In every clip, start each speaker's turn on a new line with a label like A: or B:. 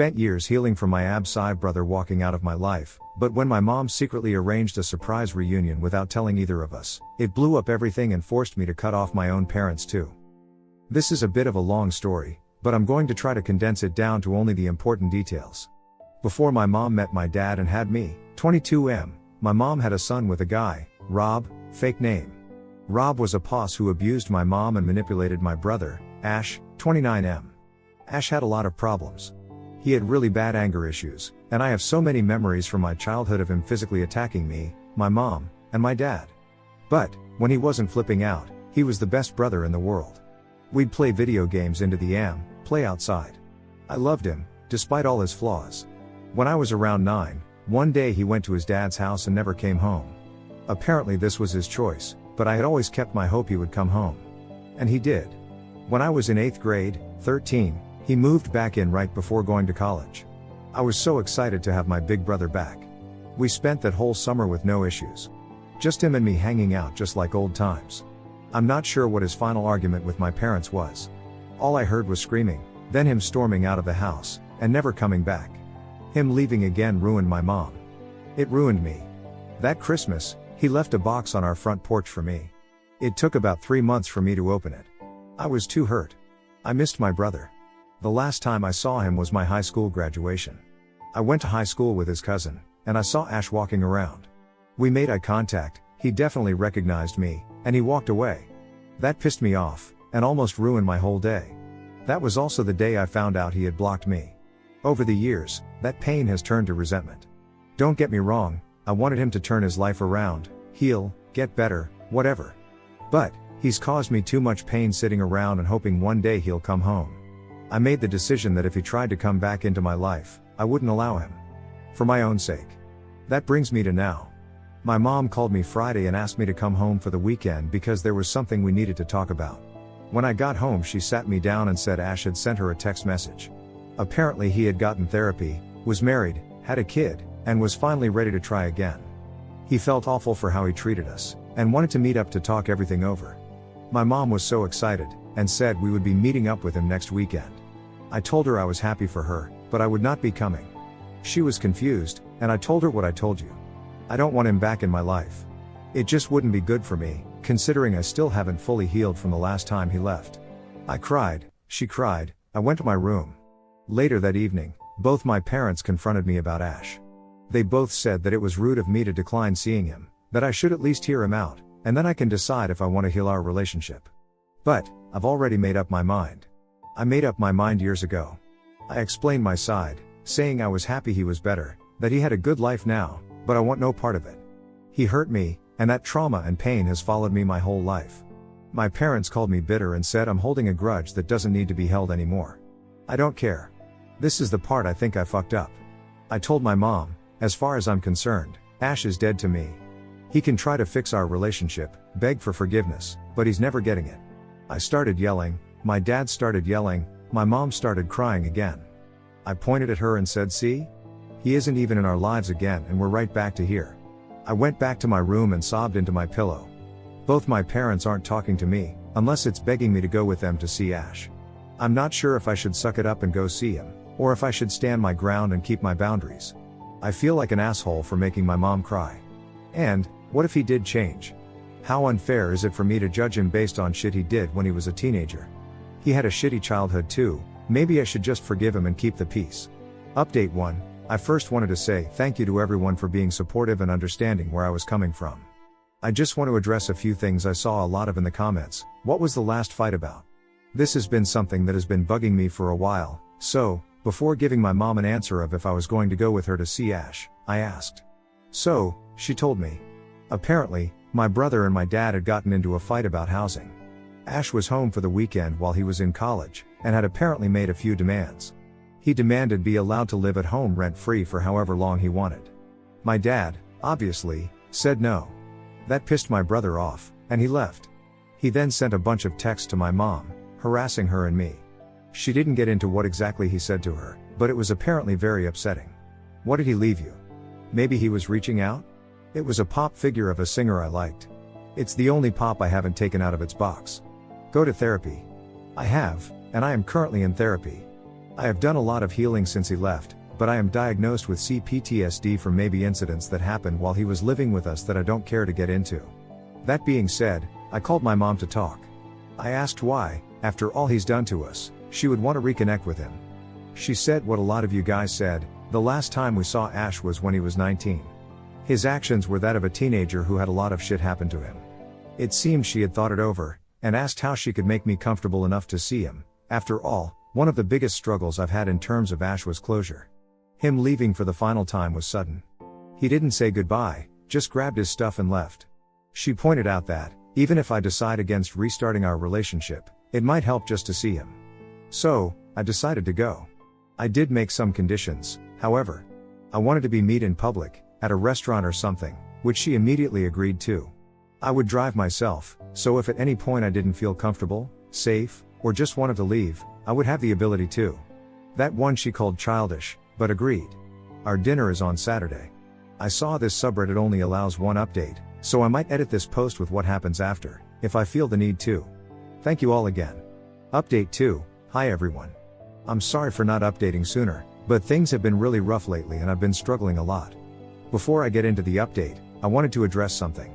A: spent years healing from my sive brother walking out of my life, but when my mom secretly arranged a surprise reunion without telling either of us, it blew up everything and forced me to cut off my own parents too. This is a bit of a long story, but I'm going to try to condense it down to only the important details. Before my mom met my dad and had me, 22M, my mom had a son with a guy, Rob, fake name. Rob was a posse who abused my mom and manipulated my brother, Ash, 29M. Ash had a lot of problems. He had really bad anger issues, and I have so many memories from my childhood of him physically attacking me, my mom, and my dad. But, when he wasn't flipping out, he was the best brother in the world. We'd play video games into the play outside. I loved him, despite all his flaws. When I was around 9, one day he went to his dad's house and never came home. Apparently this was his choice, but I had always kept my hope he would come home. And he did. When I was in 8th grade, 13, he moved back in right before going to college. I was so excited to have my big brother back. We spent that whole summer with no issues. Just him and me hanging out just like old times. I'm not sure what his final argument with my parents was. All I heard was screaming, then him storming out of the house, and never coming back. Him leaving again ruined my mom. It ruined me. That Christmas, he left a box on our front porch for me. It took about 3 months for me to open it. I was too hurt. I missed my brother. The last time I saw him was my high school graduation. I went to high school with his cousin, and I saw Ash walking around. We made eye contact, he definitely recognized me, and he walked away. That pissed me off, and almost ruined my whole day. That was also the day I found out he had blocked me. Over the years, that pain has turned to resentment. Don't get me wrong, I wanted him to turn his life around, heal, get better, whatever. But, he's caused me too much pain sitting around and hoping one day he'll come home. I made the decision that if he tried to come back into my life, I wouldn't allow him. For my own sake. That brings me to now. My mom called me Friday and asked me to come home for the weekend because there was something we needed to talk about. When I got home she sat me down and said Ash had sent her a text message. Apparently he had gotten therapy, was married, had a kid, and was finally ready to try again. He felt awful for how he treated us, and wanted to meet up to talk everything over. My mom was so excited, and said we would be meeting up with him next weekend. I told her I was happy for her, but I would not be coming. She was confused, and I told her what I told you. I don't want him back in my life. It just wouldn't be good for me, considering I still haven't fully healed from the last time he left. I cried, she cried, I went to my room. Later that evening, both my parents confronted me about Ash. They both said that it was rude of me to decline seeing him, that I should at least hear him out, and then I can decide if I want to heal our relationship. But, I've already made up my mind. I made up my mind years ago. I explained my side, saying I was happy he was better, that he had a good life now, but I want no part of it. He hurt me, and that trauma and pain has followed me my whole life. My parents called me bitter and said I'm holding a grudge that doesn't need to be held anymore. I don't care. This is the part I think I fucked up. I told my mom, as far as I'm concerned, Ash is dead to me. He can try to fix our relationship, beg for forgiveness, but he's never getting it. I started yelling, my dad started yelling, my mom started crying again. I pointed at her and said, see? He isn't even in our lives again and we're right back to here. I went back to my room and sobbed into my pillow. Both my parents aren't talking to me, unless it's begging me to go with them to see Ash. I'm not sure if I should suck it up and go see him, or if I should stand my ground and keep my boundaries. I feel like an asshole for making my mom cry. And, what if he did change? How unfair is it for me to judge him based on shit he did when he was a teenager? He had a shitty childhood too, maybe I should just forgive him and keep the peace. Update 1, I first wanted to say thank you to everyone for being supportive and understanding where I was coming from. I just want to address a few things I saw a lot of in the comments. What was the last fight about? This has been something that has been bugging me for a while, so, before giving my mom an answer of if I was going to go with her to see Ash, I asked. So, she told me. Apparently, my brother and my dad had gotten into a fight about housing. Ash was home for the weekend while he was in college, and had apparently made a few demands. He demanded be allowed to live at home rent-free for however long he wanted. My dad, obviously, said no. That pissed my brother off, and he left. He then sent a bunch of texts to my mom, harassing her and me. She didn't get into what exactly he said to her, but it was apparently very upsetting. What did he leave you? Maybe he was reaching out? It was a pop figure of a singer I liked. It's the only pop I haven't taken out of its box. Go to therapy. I have, and I am currently in therapy. I have done a lot of healing since he left, but I am diagnosed with CPTSD from maybe incidents that happened while he was living with us that I don't care to get into. That being said, I called my mom to talk. I asked why, after all he's done to us, she would want to reconnect with him. She said what a lot of you guys said, the last time we saw Ash was when he was 19. His actions were that of a teenager who had a lot of shit happen to him. It seemed she had thought it over, and asked how she could make me comfortable enough to see him. After all, one of the biggest struggles I've had in terms of Ash was closure. Him leaving for the final time was sudden. He didn't say goodbye, just grabbed his stuff and left. She pointed out that, even if I decide against restarting our relationship, it might help just to see him. So, I decided to go. I did make some conditions, however. I wanted to be meet in public, at a restaurant or something, which she immediately agreed to. I would drive myself, so if at any point I didn't feel comfortable, safe, or just wanted to leave, I would have the ability to. That one she called childish, but agreed. Our dinner is on Saturday. I saw this subreddit only allows one update, so I might edit this post with what happens after, if I feel the need to. Thank you all again. Update 2, hi everyone. I'm sorry for not updating sooner, but things have been really rough lately and I've been struggling a lot. Before I get into the update, I wanted to address something.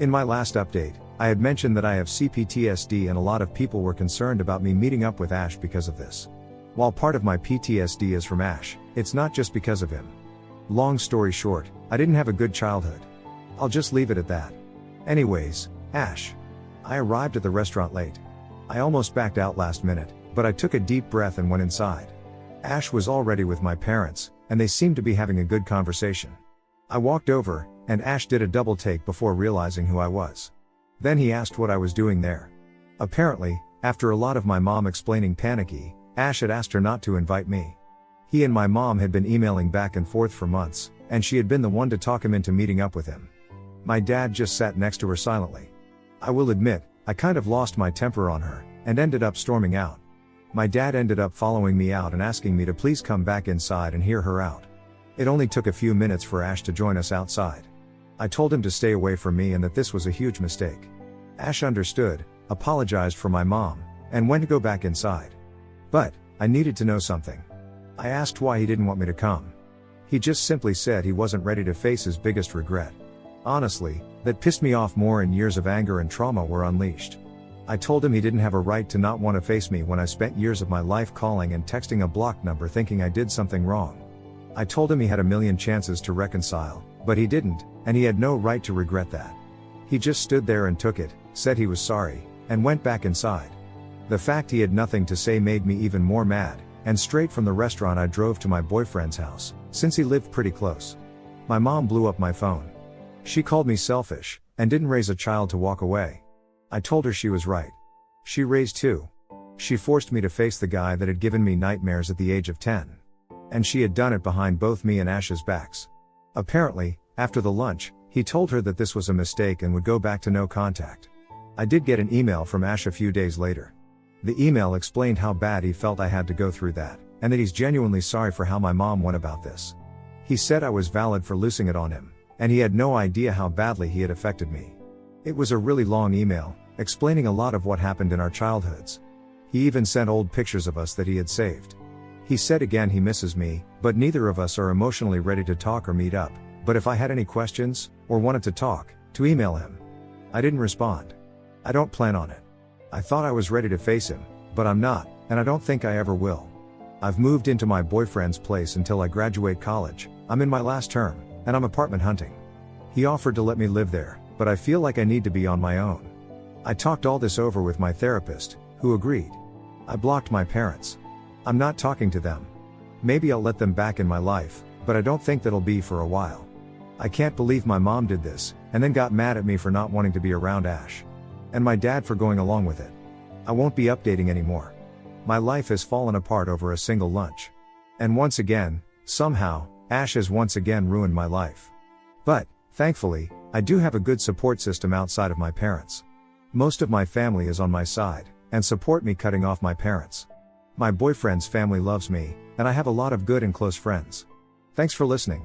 A: In my last update, I had mentioned that I have CPTSD and a lot of people were concerned about me meeting up with Ash because of this. While part of my PTSD is from Ash, it's not just because of him. Long story short, I didn't have a good childhood. I'll just leave it at that. Anyways, Ash. I arrived at the restaurant late. I almost backed out last minute, but I took a deep breath and went inside. Ash was already with my parents, and they seemed to be having a good conversation. I walked over, and Ash did a double take before realizing who I was. Then he asked what I was doing there. Apparently, after a lot of my mom explaining panicky, Ash had asked her not to invite me. He and my mom had been emailing back and forth for months, and she had been the one to talk him into meeting up with him. My dad just sat next to her silently. I will admit, I kind of lost my temper on her, and ended up storming out. My dad ended up following me out and asking me to please come back inside and hear her out. It only took a few minutes for Ash to join us outside. I told him to stay away from me and that this was a huge mistake. Ash understood, apologized for my mom, and went to go back inside. But, I needed to know something. I asked why he didn't want me to come. He just simply said he wasn't ready to face his biggest regret. Honestly, that pissed me off more, and years of anger and trauma were unleashed. I told him he didn't have a right to not want to face me when I spent years of my life calling and texting a blocked number thinking I did something wrong. I told him he had a million chances to reconcile, but he didn't, and he had no right to regret that. He just stood there and took it, said he was sorry, and went back inside. The fact he had nothing to say made me even more mad, and straight from the restaurant I drove to my boyfriend's house, since he lived pretty close. My mom blew up my phone. She called me selfish, and didn't raise a child to walk away. I told her she was right. She raised 2. She forced me to face the guy that had given me nightmares at the age of 10. And she had done it behind both me and Ash's backs. Apparently, after the lunch, he told her that this was a mistake and would go back to no contact. I did get an email from Ash a few days later. The email explained how bad he felt I had to go through that, and that he's genuinely sorry for how my mom went about this. He said I was valid for losing it on him, and he had no idea how badly he had affected me. It was a really long email, explaining a lot of what happened in our childhoods. He even sent old pictures of us that he had saved. He said again he misses me, but neither of us are emotionally ready to talk or meet up, but if I had any questions, or wanted to talk, to email him. I didn't respond. I don't plan on it. I thought I was ready to face him, but I'm not, and I don't think I ever will. I've moved into my boyfriend's place until I graduate college. I'm in my last term, and I'm apartment hunting. He offered to let me live there, but I feel like I need to be on my own. I talked all this over with my therapist, who agreed. I blocked my parents. I'm not talking to them. Maybe I'll let them back in my life, but I don't think that'll be for a while. I can't believe my mom did this, and then got mad at me for not wanting to be around Ash. And my dad for going along with it. I won't be updating anymore. My life has fallen apart over a single lunch. And once again, somehow, Ash has once again ruined my life. But, thankfully, I do have a good support system outside of my parents. Most of my family is on my side, and support me cutting off my parents. My boyfriend's family loves me, and I have a lot of good and close friends. Thanks for listening.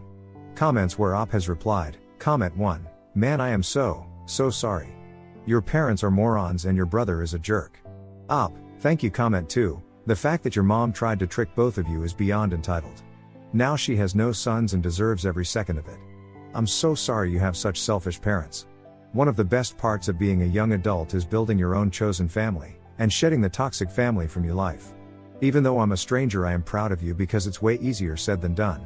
A: Comments where Op has replied. Comment 1. Man, I am so sorry. Your parents are morons and your brother is a jerk. Op, thank you. Comment 2. The fact that your mom tried to trick both of you is beyond entitled. Now she has no sons and deserves every second of it. I'm so sorry you have such selfish parents. One of the best parts of being a young adult is building your own chosen family, and shedding the toxic family from your life. Even though I'm a stranger, I am proud of you because it's way easier said than done.